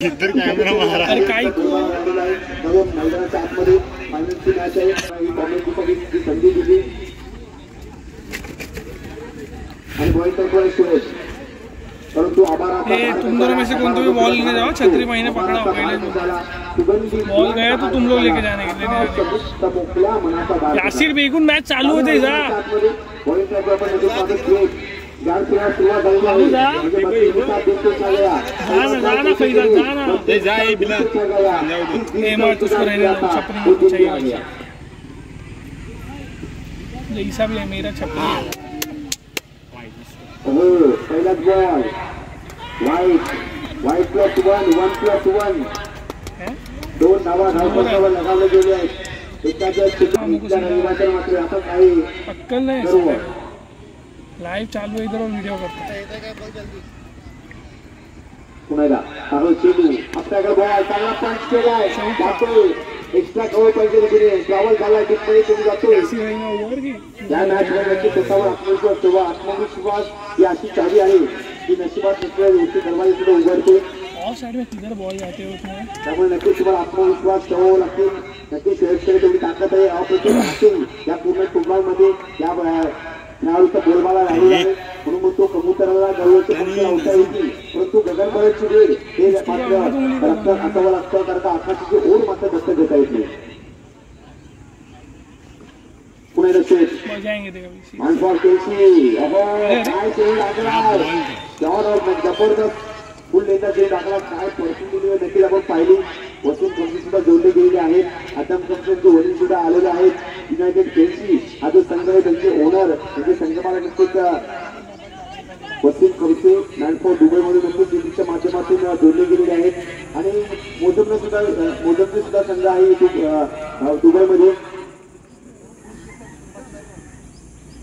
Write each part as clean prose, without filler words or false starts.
इधर कॅमेरा मारा. अरे काय मैदानाच्या आतमध्ये फायनलची मॅच आहे. कॉमेडी संधी दिली आणि सुरेश परंतु तुम दोनों में से कौन भी बॉल लेने जाओ. छतरी महीने पकड़ा पहले बॉल गया तो तुम लोग लेके जाने के लिए. यासिर बेगुन मैच चालू होते जा जैसा भी है मेरा छपरी. पहिलाच बॉल वाईट +1 दोन धावा धावपत्रावर लगावले गेले आहेत. एकाच्या मात्र आता काही अक्कल नाही. लाइव चालू इधर और वीडियो करते पुण्याला राहुल चेंडू आपल्याकडे बॉल चांगला पंच केलाय. जातोय एक्स्ट्रा कव्हर पाहिजे तिने ट्रॅव्हल झाला टिपमध्ये तुम्ही जातोय. या मॅच मध्ये स्वतःवर आत्मविश्वास ठेवा. आत्मविश्वास ही अशी चावी आहे की नशिबात नसलेल्या गोष्टी दरवाजे सुद्धा उघडते. ऑफ साइड में किधर बॉल जाते हो उसमें त्यामुळे नक्कीच तुम्हाला आत्मविश्वास ठेवावा लागतील. नक्कीच शेअर्सकडे तेवढी ताकद आहे. अप्रतिम असेल या पूर्ण फुटबॉलमध्ये या खेळाडूचा बोलबाला राहिला आहे म्हणून मग तो कबूतराला लावता येईल. परंतु गगनभराची वेळ हे मात्र हातावर असता करता आकाशाची ओढ मात्र दत्त घेता येत नाही. पुणे जबरदस्त फुल नेता जे टाकला काय परिस्थिती नक्कीच आपण पाहिली. वसून कंपनी सुद्धा जोडले गेलेले आहेत. आदम कंपनीचे वडील सुद्धा आलेले आहेत. युनायटेड चेल्सी हा जो संघ आहे त्यांचे ओनर म्हणजे संघाला नक्कीच वसीम कंपनी मॅनफोर दुबईमध्ये नक्कीच टीमच्या माध्यमातून जोडले गेलेले आहेत. आणि मोजमने सुद्धा संघ आहे दुबईमध्ये.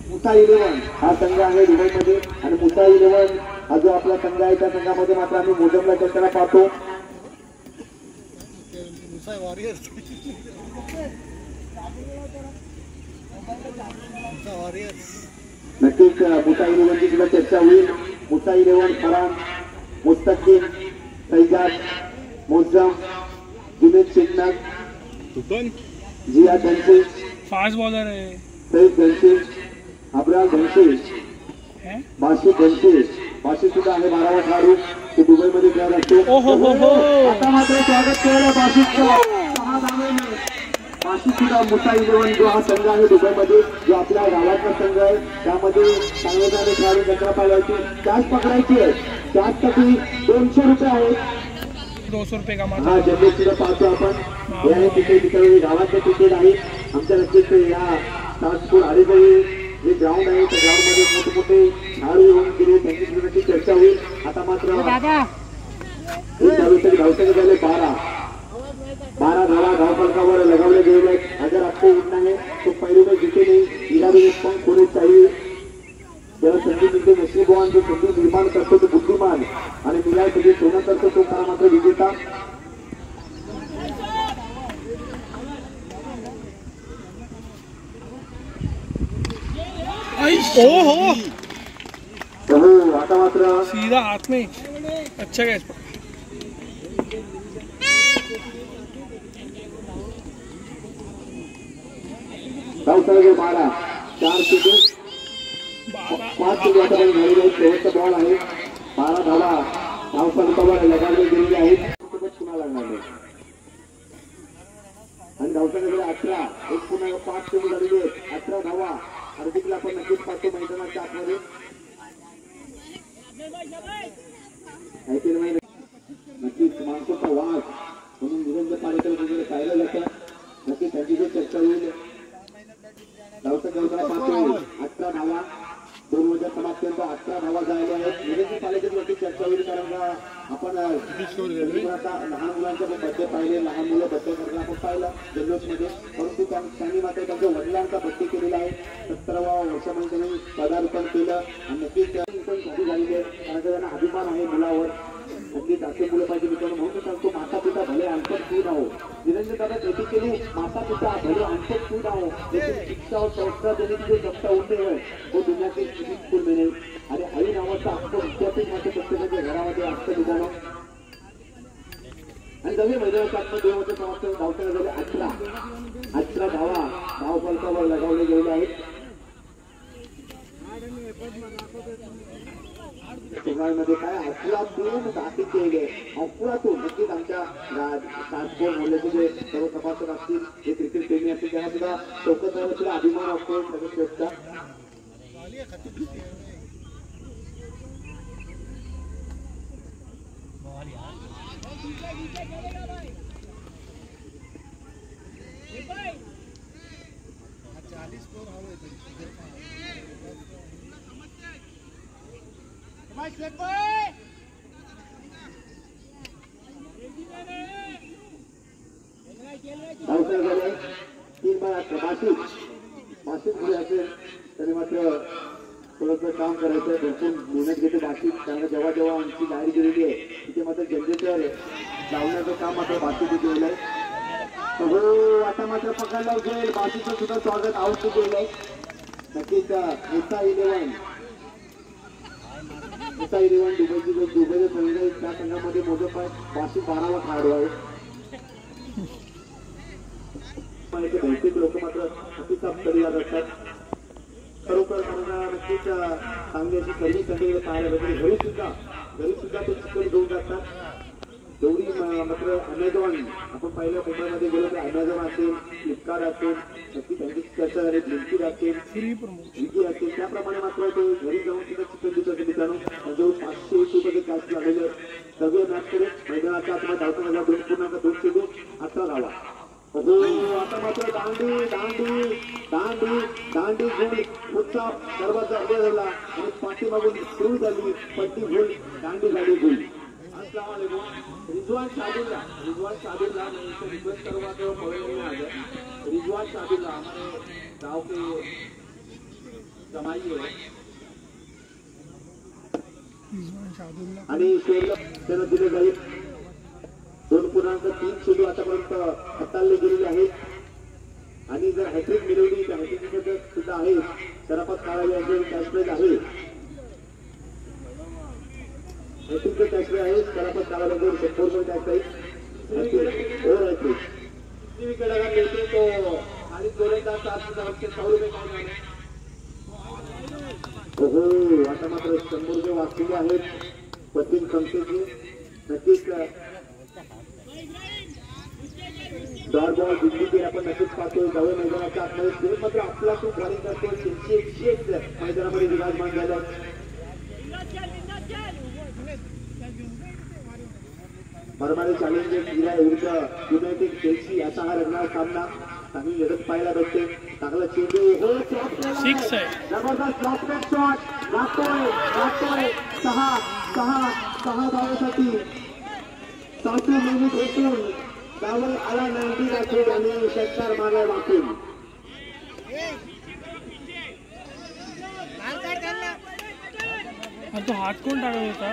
मुसा 11 हा संघ आहे दुबईमध्ये आणि मुसा 11 हा जो आपला संघ आहे त्या संघामध्ये मात्र आम्ही मोजमला खेळताना पाहतो. नक्कीच मुसा 11ची सुद्धा चर्चा होईल. मुसा 11 फरान मुस्तकीम सैजाद मोजम जुनेद शेखनाथ जिया घनसे फास्ट बॉलर है. सईद घनसे अब्राल घनसे बाशी सुद्धा आहे. 12वा खेळाडू तो दुबईमध्ये खेळत असतो. आता मात्र स्वागत केलं बाशीचं. बाशी सुद्धा मुसा 11 जो हा संघ आहे दुबईमध्ये जो आपल्या गावातला संघ आहे त्यामध्ये चांगले चांगले खेळाडू जत्रा पाहायची कॅश पकडायची आहे. त्यासाठी 200 रुपये आहेत. 200 रुपये का हा जल्लोष सुद्धा पाहतो आपण. हे तिकडे गावातले क्रिकेट आहे. आमच्या नक्कीच या ताजपूर आरेबाई जे ग्राउंड आहे त्या ग्राउंड मध्ये मोठमोठे खेळाडू येऊन गेले त्यांची सुद्धा चर्चा होईल. आता मात्र धावसंख्या झाले 12 धावा धावफलकावर लगावले गेले आहेत. अगर आपको उठना है तो पहले में जीते नहीं इरादे एक पॉइंट होने चाहिए. ज्याला संधी मिळते नशीबवान जो संधी निर्माण करतो तो बुद्धिमान आणि मिळाल कधी सोनं करतो तो खरा मात्र विजेता. आता मात्र सीधा हाथ में अच्छा गया. धावसंख्या 12 4 चेंडू 5 चेंडू आता झालेले आहेत. शेवटचा बॉल आहे. 12 धावा धावफलकावर लगावले गेलेले आहेत. पुन्हा लागणार नाही आणि धावसंख्या 18 एक पुन्हा 5 चेंडू झालेले आहेत. 18 धावा हार्दिकला आपण नक्कीच पाहतो मैदानाच्या आतमध्ये. नक्कीच माणसाचा वाघ म्हणून निरंजन पारेकर वगैरे पाहिलं जातं. नक्कीच त्यांची जो चर्चा होईल. धावसंख्या 18 धावा 2000 18 धावा झालेल्या आहेत. निरंजन पारेकरवरती चर्चा होईल कारण आपण लहान मुलांचे बड्डे पाहिले. लहान मुलं बड्डे करताना आपण पाहिलं जल्लोषमध्ये. परंतु त्यांनी मात्र त्यांच्या वडिलांचा बड्डे केलेला आहे. 17व्या वर्षामध्ये त्यांनी पदार्पण केलं आणि नक्कीच झालेली आहे कारण त्यांना अभिमान आहे मुलावर. नक्कीच असे मुलं पाहिजे मित्रांनो. म्हणून सांगतो माता पिता भले अनपढ़ क्यों ना हो. निरंजन दादा बेसिकली माता पिता भले अनपढ़ क्यों ना हो लेकिन शिक्षा और संस्कार देने की जो क्षमता उनमें है वो दुनिया के किसी स्कूल में नहीं. आणि आई नावाचा आपको विद्यापीठ मध्ये प्रत्येकाच्या घरामध्ये असतं मित्रांनो. आणि जवळ मैदानाच्या आतमध्ये 2 ओव्हरच्या समाप्त धावसंख्या झाली 18 धावा धावफलकावर लगावले गेले आहेत. टुर्नामेंटमध्ये काय 18 दाखल केले अफलातून नक्कीच आमच्या सातकोण मुलाचे जे सर्व सभासद असतील जे क्रिकेट प्रेमी असतील त्यांना सुद्धा चौकत अभिमान असतो सगळ्यांचा. तीन बार बाशित पुढे असेल तरी मात्र थोडंसं काम करायचं भरपूर मेहनत घेते बाशित. कारण जेव्हा जेव्हा आमची गाडी गेलेली आहे तिथे मात्र जनरेटर लावण्याचं काम मात्र बाशित केलेलं आहे. हो आता मात्र पकडला असेल बाशितचं सुद्धा स्वागत आउट केलेलं आहे. नक्कीच मोठा 11 दुबईचे संघ त्या संघामध्ये मोठं पाय बाशित 12वा खेळाडू आहे. बहुतेक लोक मात्र अतिसाप करी जात असतात. खरोखर त्यांना नक्कीच चांगली अशी सर्व्हिस संघ पाहायला भेटेल. घरी सुद्धा ते चिकन घेऊन जातात. जेवढी मात्र अमेझॉन आपण पाहिलं मुंबईमध्ये गेलो तर अमेझॉन असेल फ्लिपकार्ट असेल नक्की त्यांची चर्चा झाली ब्लिंकिट असेल स्विगी असेल त्याप्रमाणे मात्र ते घरी जाऊन सुद्धा चिकन देत असेल. मित्रांनो जवळ 500 रुपये कॅश लागलेले सगळे मॅचकडे मैदानाच्या आतमध्ये धावताना 2.2 धावा. आता मात्र दांडी गोल पुढचा दरवाजा उभा झाला आणि पाठीमागून सुरू झाली पट्टी गोल दांडी झाली गोल. अस्सलाम वालेकुम. रिजवान शाबिल्ला रिक्वेस्ट करूंगा तो पढ़ने आ जाए. रिजवान शाबिल्ला हमारे गाँव के जमाई है आणि त्यांना दिले जाईल 2.3 चेंडू आतापर्यंत हाताळले गेलेले आहेत. आणि जर हॅट्रिक मिळवली तर हॅट्रिक सुद्धा आहे. शराफत काळावी असेल कॅश प्राइज आहे. हॅट्रिकचं कॅश प्राइज आहे. शराफत काळावी असेल 100 cash prize over hattrick. Wicket अगर मिळते तो खाली गोलंदाज 100 रुपये काय. हो आता मात्र 100 रुपये वाचलेले आहेत पश्चिम संस्थेचे. नक्कीच डॉट बॉल जिंकली आपण नक्कीच पाहतोय. जवळ मैदानाच्या आतमध्ये मात्र आपला तो बॉलिंग करतो. 101 मैदानामध्ये विराजमान झाला. बरमारी चॅलेंजर्स विरुद्ध युनायटेड चेल्सी असा हा रंगणार सामना. चांगली लढत पाहायला भेटते. चांगला चेंडू हो जबरदस्त ब्लॉकमेट शॉट लागतोय 6 धावांसाठी 7 मिनिट होऊन त्यावर आला 90 राखीव आणि षटकार मागे वाकून. तो हात कोण टाकत होता.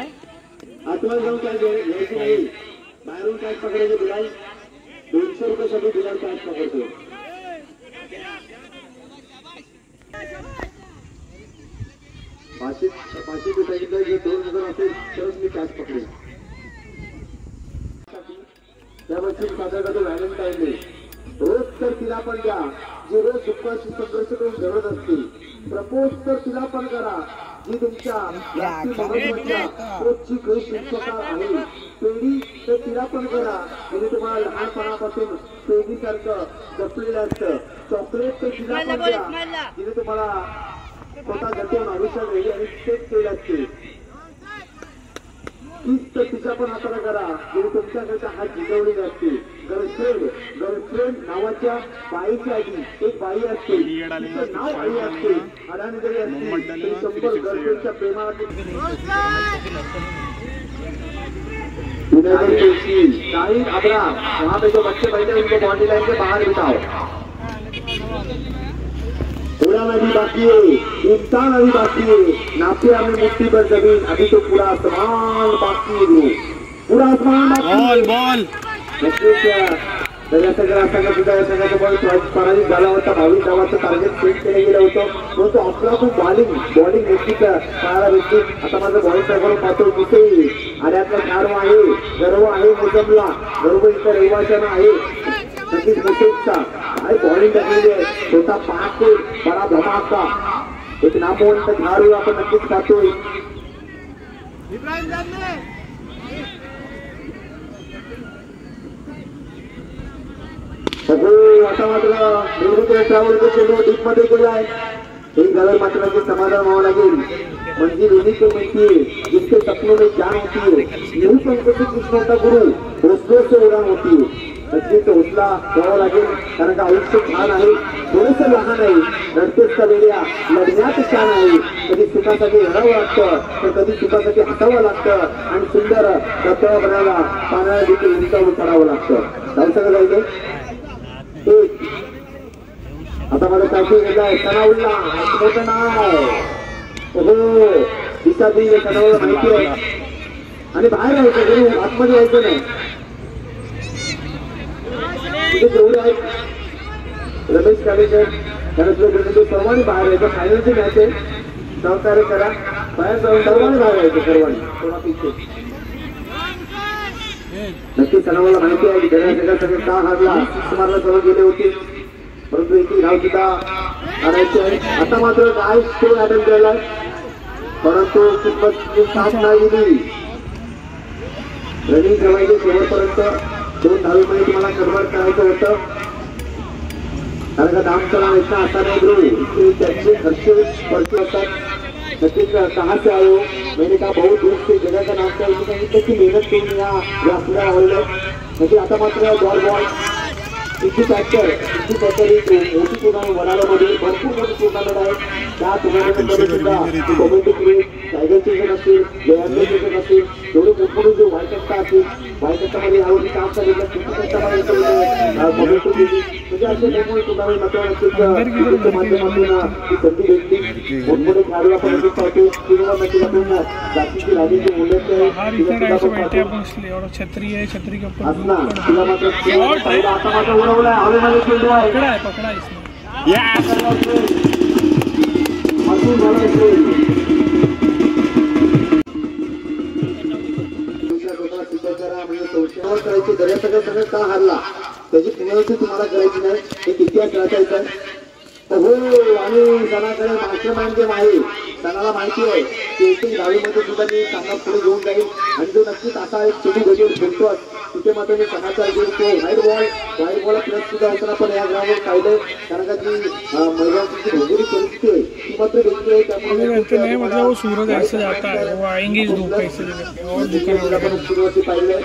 आठवण जाऊन काय घ्यायची नाही. बाहेरून कॅच पकडायचे बिलाल 200 रुपयासाठी बिलाल कॅच पकडतो. पाचशे सांगितलं जे 2000 असेल तरच मी कॅच पकडेल. त्यावरची सादर करतो व्हॅलेंटाईन डे. रोज तर तिला पण द्या जी रोज दुःखाशी संघर्ष करून जगत असते. प्रपोज तर तिला पण करा जी तुमच्या रोजची खरी शिक्षका आहे. पेढी तर तिला पण करा म्हणजे तुम्हाला लहानपणापासून पेढीसारखं जपलेलं असतं. चॉकलेट तर तिला पण द्या जिने तुम्हाला स्वतः गटवून आयुष्यात वेळी आणि सेट केले असते. तीच तर तिच्या पण हाताला करा जिने तुमच्याकडचा हात जिजवलेली असते. गर्लफ्रेंड नावाच्या बाईच्या आधी एक बाई असते. तिचं नाव आई असते. अडाणी जरी असते तरी 100 गर्लफ्रेंडच्या प्रेमाला शाहीद अब्राम वहां पे जो बच्चे बैठे उनको बाउंड्री लाइन के बाहर बिठाओ. पूरा अभी बाकी है. इंसान अभी बाकी है. नापे हमें मुट्ठी पर जमीन. अभी तो पूरा आसमान बाकी है. पूरा आसमान बाकी है. बॉल तर या सगळ्या संघात सुद्धा या संघाचा बॉल पराजित झाला होता. 22 धावांचं टार्गेट सेट केलं गेलं होतं, परंतु आपला खूप बॉलिंग नक्कीच पाहायला भेटते. आता माझं बॉलिंग करून पाहतो कुठेही आड्यातला गर्व आहे मोसमला, गर्व इथं रहिवाशांना आहे नक्कीच मुकेशचा. काय बॉलिंग टाकलेली आहे, छोटा पाच बडा धमाका, एक नामवंत खेळाडू आपण नक्कीच पाहतोय. आता मात्र चेंडू डीप मध्ये गेलाय. एक झालं मात्र नक्कीच समाधान व्हावं लागेल. म्हणजे दोन्ही तो मिळते जिसके सपनों में जान होती है, यही संस्कृती कृष्ण का गुरु हौसले से उडान होती है. नक्कीच हौसला घ्यावा लागेल, कारण का आयुष्य छान आहे, थोडंसं लहान आहे, रडतेच का वेड्या लढण्यात छान आहे. कधी सुखासाठी रडावं लागतं तर कधी सुखासाठी हसावं लागतं आणि सुंदर रताळा बनायला पाण्याला देखील उंचावून चढावं लागतं. जाऊ सगळं जायचं. आता माझं पॅकेज घेतलाय सनाउल्ला, मोठं नाव हो दिशा दिली सनाउला माहिती आहे. आणि बाहेर यायचं गुरु, आतमध्ये यायचं नाही. जेवढे आहेत रमेश कालेकर सर्वांनी बाहेर यायचं. फायनलची मॅच आहे, सहकार्य करा, बाहेर जाऊन सर्वांनी बाहेर यायचं. सर्वांनी नक्की सनावाला माहिती आहे की सगळं का हारला, मारला सर्व गेले होते, परंतु एक धाव सुद्धा आणायची आहे. आता मात्र काय स्कोर अटेम्प्ट केलाय, परंतु साथ नाही दिली. रनिंग ठेवायचे शेवटपर्यंत. 2 धावेमध्ये तुम्हाला कन्वर्ट करायचं होतं, कारण का दाम चला इतना आता नाही त्याचे खर्च पडते होतात. नक्कीच कहाँ से आए हो, मैंने कहा बहुत दूर से जगह का नाम सांगितलं की मेहनत करून या आपल्याला आवडलं. म्हणजे आता मात्र बॉल इतकी फॅक्टर मोठी टुर्नामेंट वडाळ्यामध्ये भरपूर मोठी टुर्नामेंट आहे. त्या टुर्नामेंटमध्ये सुद्धा कॉमेंट्री क्रिकेट टायगर सीझन असेल, जयांतर सीझन असेल, एवढे मोठमोठे जे वायकट्टा असेल, वायकट्टामध्ये यावर्षी काम सांगितलं कॉमेंट्री केली. म्हणजे असे मोठमोठे टुर्नामेंट मात्र नक्कीच माध्यमातून ही संधी भेटली. मोठमोठे खेळाडू आपण नक्कीच पाहतो. नक्कीच आपण जातीची राजकीय मूल्य छत्री आहे, छत्री के ऊपर तुला मात्र आता मात्र उडवला हवेमध्ये चेंडू आहे. पकडा करायची दर्यासगळं सगळं का हारला त्याची पुनरावृत्ती तुम्हाला करायची नाही. एक इतिहास रचायचा आहे. हो आणि सणाकडे मास्टरमाइंड गेम आहे. सणाला माहिती आहे की एकही धावेमध्ये सुद्धा मी सामना पुढे घेऊन जाईल आणि जो नक्कीच असा एक चेंडू गतीवर खेळतो तिथे मात्र मी सणाचा तो व्हाईट बॉल प्लस सुद्धा होताना पण या ग्राउंडवर पाहिलंय. कारण का जी मैदानाची भौगोलिक परिस्थिती आहे ती मात्र वेगळी आहे. त्यामुळे मतलब वो सूरज ऐसे जाता है, वो आएंगे इस धूप ऐसे और सुरुवाती पाहिलंय.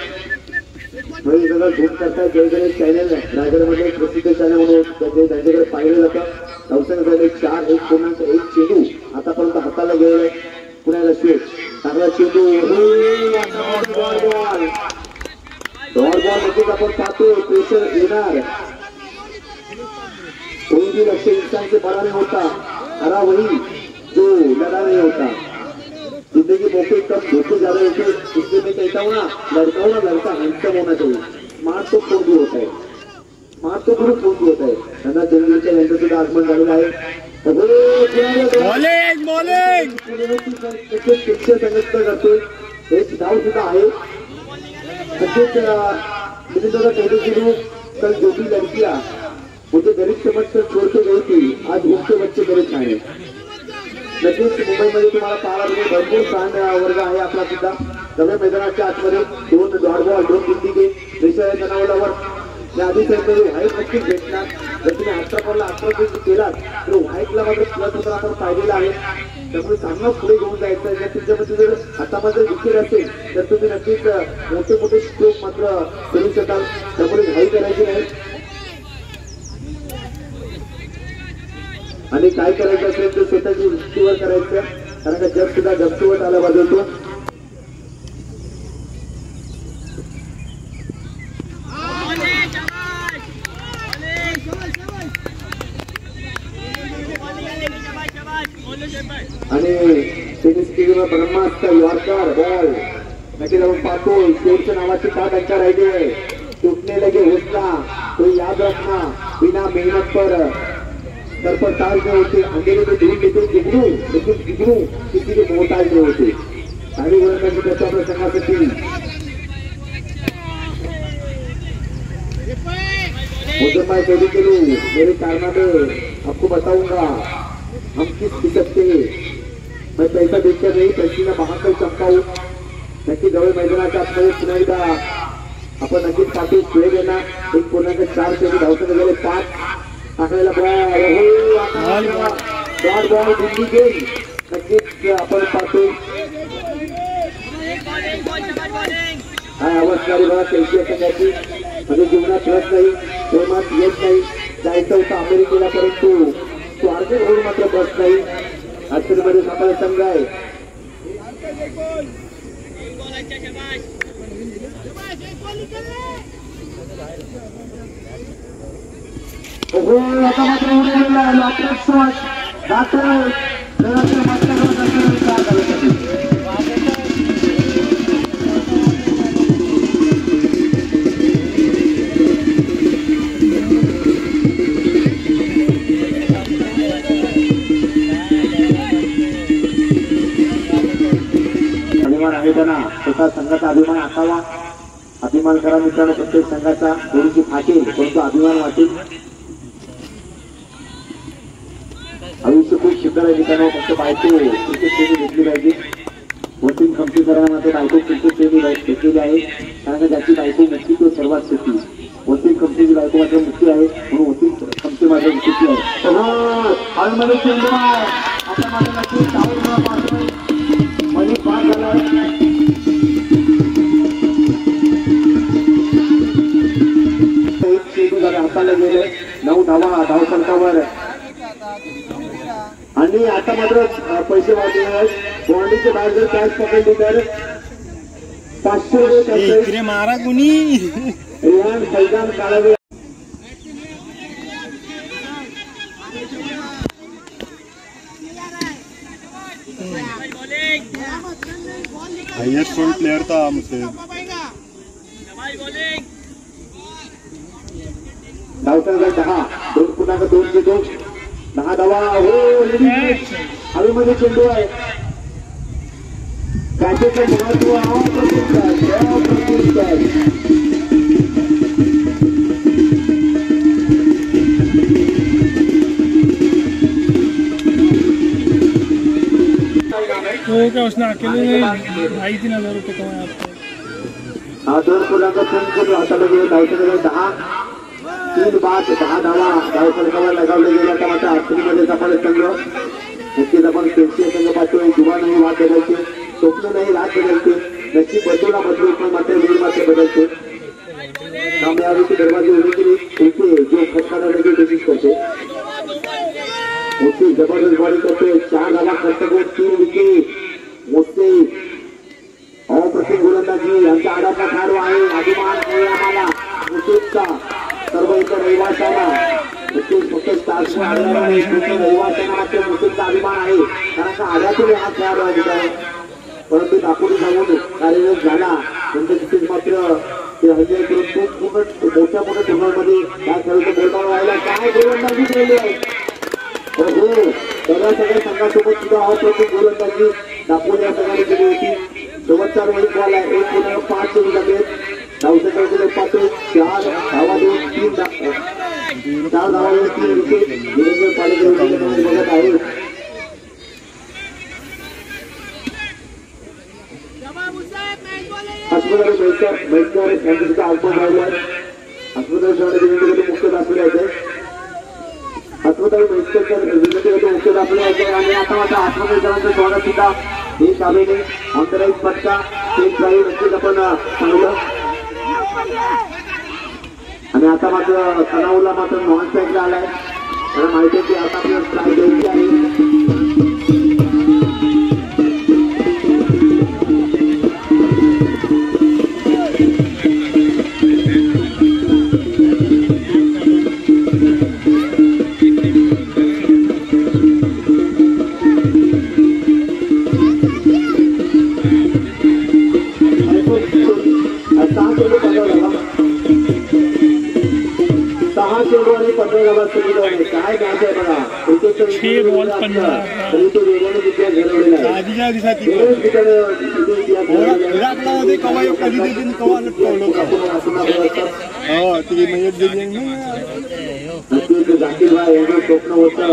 सगळं झूम करताय. जयगणेश चॅनल रायगडमध्ये प्रसिद्ध चॅनल म्हणून त्यांच्याकडे पाहिलं जातं. नवसंग झाले 4-1.1 चेंडू आतापर्यंत हाताला गेलेला पुण्याला शेट चांगला चेंडू बॉल नक्कीच आपण पाहतो. प्रेशर येणार, कोई भी लक्ष्य इंसान से बड़ा नहीं होता, हरा वही जो लड़ा नहीं होता. जिंदगी मौके कम धोखे ज्यादा होते, इसलिए मैं कहता हूँ ना लड़का हैंडसम होना चाहिए. स्मार्ट तो कोण भी होता है, स्मार्ट तो गुरु कोण भी होता है. त्यांना जनरलच्या यांचं सुद्धा आगमन झालेलं आहे. संघटना करतोय एक धाव सुद्धा आहे. नक्कीच कहते कि कल जो भी लड़कियां मुझे गरीब समझ कर छोड़ के गई थी, आज उनके बच्चे गरीब खाए. नक्कीच मुंबईमध्ये तुम्हाला पाहायला मिळेल भरपूर छान वर्ग आहे आपला सुद्धा. नव्या मैदानाच्या आतमध्ये 2 डॉट बॉल 2 बिंदी रेषा जनावरावर आधी व्हाईट नक्कीच भेटणार. जर तुम्ही आजचा बॉलला आत्मविश्वास केलात तर व्हाईटला मात्र प्लस होता आपण पाहिलेला आहे. त्यामुळे सामना पुढे घेऊन जायचं आहे. तुमच्यामध्ये जर हातामध्ये विकेट असेल तर तुम्ही नक्कीच मोठे स्ट्रोक मात्र करू शकाल. त्यामुळे घाई करायची नाही. आणि काय करायचं असेल तर स्वतःची वृत्तीवर करायचं, कारण का जग सुद्धा गपचूवत आला बदलतो. आणि टेनिस टीव्हीवर ब्रह्मास्त्र यॉर्कर बॉल नक्कीच आपण पाहतो. शेवटच्या नावाची का टक्कर राहिली आहे. तुटणे लगे होता तो याद रखना, बिना मेहनत पर सरपंच में होते अंधेरे में ढूंढ लेते जिगनू, लेकिन जिगनू किसी के मोहताज नहीं होते। सारी गोलंदाजी करते अपने संघासाठी मुझे पहले के लिए मेरे कारनामे आपको बताऊंगा, हम किस क्रिकेट के। मैं पैसा देखकर नहीं, पसीना बहाकर चमकावून नक्की जवळ मैदानाच्या आतमध्ये पुन्हा एकदा आपण नक्कीच पाठी खेळ घेणार। 1.4 चेंडू धावताना गेले 5 टाकलेला डॉट बॉल दिल्ली गेम नक्कीच आपण पाहतोय। हा अवस्थारी बघा चेल्सी संघाची म्हणजे जीवनात रस नाही, प्रेमात येत नाही, जायचं होतं अमेरिकेला परंतु स्वार्जित होऊन मात्र बस नाही। आजमध्ये सापडा संघ आहे। आता मात्र अभिमान आहे त्यांना, स्वतः संघाचा अभिमान असावा। अभिमान करा मित्रांनो, प्रत्येक संघाचा थोडीशी फाटेल परंतु अभिमान वाटेल। आयुष्य खूप शिकणार आहे मित्रांनो, फक्त बायको क्रिकेट प्रेमी घेतली पाहिजे। वोटिंग खमती करण्यामध्ये बायको क्रिकेट प्रेमी घेतलेली आहे, कारण ज्याची बायको मुक्ती तो सर्वात सुखी। वोटिंग खमतीची बायको मात्र मुक्ती आहे, म्हणून वोटिंग खमती मात्र मुक्ती आहे। हॉलमध्ये चेंडू आता मात्र नक्की चावून मध्ये पास झाला। चेंडू झाले हाताला गेले 9 धावा धावसंख्यावर आणि आता मात्र पैसे वाढले आहेत। बॉन्डीचे बाहेर जर कॅश पकडली तर 500 रुपये मारा कुणी रियान फैजान काळावे। हाईएस्ट स्कोर प्लेयर था मुझसे धावसंख्या 10 2.2 10 धावा हो हवेमध्ये चेंडू आहे। कॅचेचं महत्व तो क्या उसने अकेले में 2,500-3,000 रुपये कमाए आपको। हा 2.3 हाताला गेले। धावसंख्या 10 3 बाद 10 धावा धावसंख्यावर लगावले गेले। आता मात्र आखरीमध्ये सापडले संघ नक्कीच आपण चेल्सी संघ पाहतोय। जुवा नाही वाद बदलते, स्वप्न नाही रात बदलते, नक्की बदलूला बदलू पण मात्र वेळ मात्र बदलते। कामयाबीचे दरवाजे उभे केले चेल्सी जो खटकाला की कोशिश करते, मोठी जबरदस्त बॉलिंग करते। 4 धावा खर्च करून 3 विकेट। मोठे अप्रतिम गोलंदाजी यांचा आडाचा खेळाडू आहे। अभिमान आहे आम्हाला मुकुटचा, सर्व इतर रहिवाशांना फक्त स्टार्सला रहिवाशांना मात्र मुकुटचा अभिमान आहे, कारण का आड्यातून हा खेळाडू आहे। परंतु दाखवून जाऊन कार्यरत झाला म्हणजे तिथेच मात्र ते हल्ले करून खूप मोठ्या टुर्नामेंटमध्ये या खेळाडूचं बोलबाला व्हायला काय गोलंदाजी केली आहे। सगळ्या संघासोबत सुद्धा अप्रतिम गोलंदाजी दाखवून या संघाने केली होती। शेवटचा रोहित बॉल आहे 1.5 चेंडू झाले। धावसंख्या गेले 5 4 धावा देऊन 3 धावा देऊन 3 विकेट वीरेंद्र पालेकर बघत आहे। अस्पताल बैठकर यांच्यासुद्धा आउटबॉल राहिला आहे। अस्पताल शहरात मुख्य दाखवले आहे। अस्पताल बैठकर मुख्य दाखवले आहे आणि आता मात्र आत्मनिर्भरांचं स्वागत सुद्धा देश आलेले ऑनराईज पटका एक प्राईज नक्कीच आपण सांगितलं। आणि आता मात्र तणावला मात्र नॉन स्ट्राईकला आलाय, त्याला माहिती आहे की आता आपल्याला स्ट्राईक द्यायची आहे। औरंगाबाद समुदायाने काय मॅच आहे बघा. 6 बॉल 15 तरी तो वेगाने इतिहास घडवलेला आहे. आधीच्या दिवसात बरेच ठिकाणी इथे इतिहास घडवलेला आहे. मध्ये कवा कधी देतील कवा ती मयत गेली नक्कीच जाकीर भाई यांचं स्वप्न होतं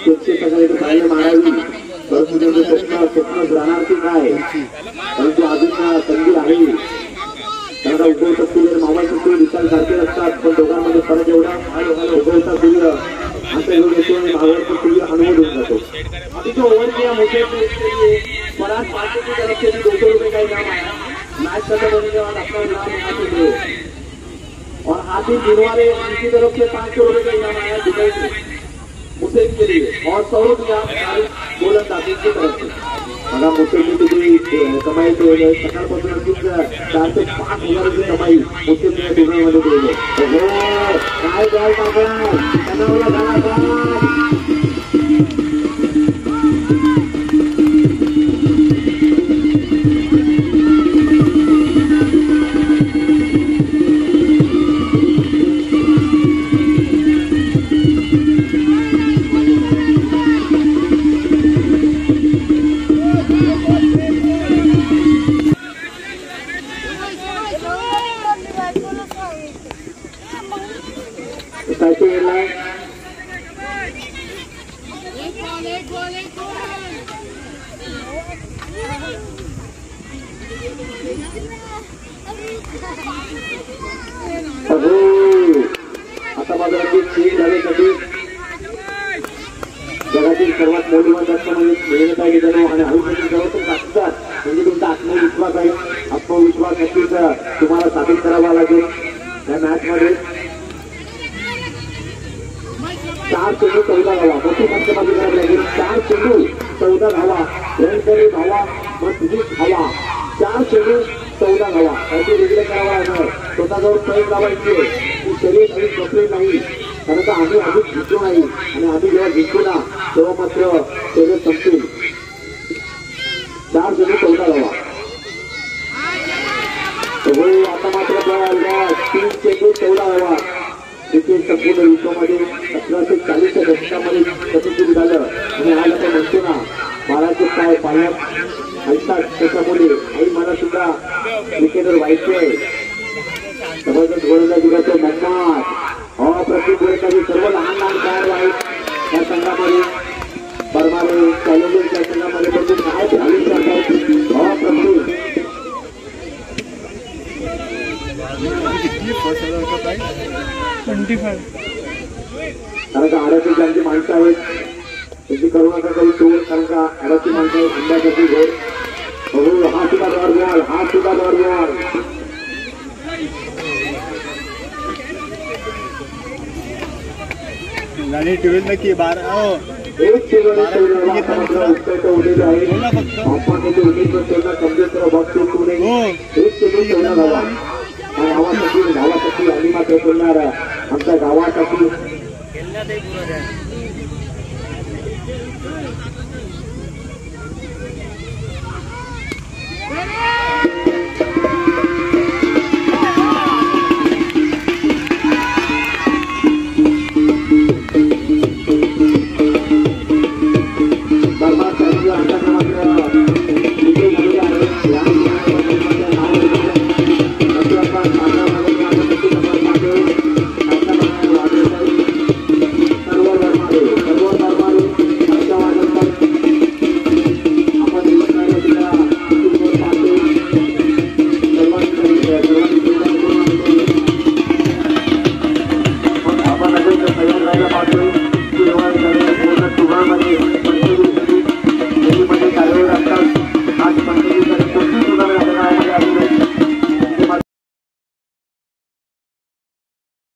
शेतशे सगळे पाहिलं मारावी, परंतु त्यांचं स्वप्न राहणार की काय, परंतु अजून संधी आहे. त्यांना उगवता सूर्य मावळता सूर्य विचार सारखे असतात, पण दोघांमध्ये फरक एवढा उगवता सूर्य असा योग येतो आणि मावळता सूर्य हनुवत होऊन जातो. अतिशय ओव्हर किया मोठे परात पार्टीची तरफ से 200 रुपये का इनाम आया. मैच खत्म होने के बाद अपना इनाम यहाँ से दो और हाथी जीतने वाले इनकी तरफ से 500 रुपये का इनाम आया दुबई से मुसेब के लिए और 100 रुपया गोलंदाजी की तरफ से. बघा मुसेबने किती कमाई केली सकाळपासून अगदी 4 ते 5 हजाराची कमाई मुसेबने दुबईमध्ये केली. काय द्याल टाकला त्यांना आता बाजाराची चेंज झाल्यासाठी जगातील सर्वात मौल्यवान दर्शनामध्ये मेहनत आहे मित्रांनो आणि हळूहळू सर्वोत्तम साक्षीदार म्हणजे तुमचा आत्मविश्वास आहे. आत्मविश्वास नक्कीच तुम्हाला साबित करावा लागेल. या मॅच मध्ये 4 चेंडू 14 धावा मोठी पंचमाती करावी लागेल. 4 चेंडू 14 धावा रणकरी धावा मग 20 धावा 4 चेंडू 14 धावा काहीतरी वेगळे करावा लागणार. स्वतःजवळ पैस लावायची की शरीर आणि कपडे नाही, कारण का आम्ही अजून जिंकलो नाही आणि आम्ही जेव्हा जिंकू ना तेव्हा मात्र शरीर संपतील. 4 चेंडू 14 धावा. आता मात्र 3 चेंडू 14 धावा. क्रिकेट संपूर्ण विश्वामध्ये 1840च्या दशकामध्ये प्रसिद्ध झालं आणि आज आपण म्हणतो ना बाळाचे काय पालक ऐकतात त्याच्यामुळे आई मला सुद्धा क्रिकेटर व्हायचंय. जबरदस्त गोलंदाजी करतो मोहम्मद अप्रतिम गोलंदाजी. सर्व लहान लहान खेळाडू आहेत त्या संघामध्ये बरमारे चॅलेंजर्सच्या संघामध्ये बघून काय झाली जातात अप्रतिम. कारण का आड्याची ज्यांची माणसं आहेत त्याची करुणाचा काही सोड, कारण का आड्याची माणसं आहेत अंड्यासाठी घोड. बघू हा सुद्धा डॉर बॉल, हा सुद्धा डॉर बॉल. टीव्ही नक्की 12 एक चेंडू उत्तर उडलेले आहे. आपण त्याचे उमेदवार त्यांना समजत बघतो पुढे एक चेंडू 14 धावा. गावासाठी आणि मात्र बोलणार आमच्या गावासाठी आपण तयार राहायला पाहतोय.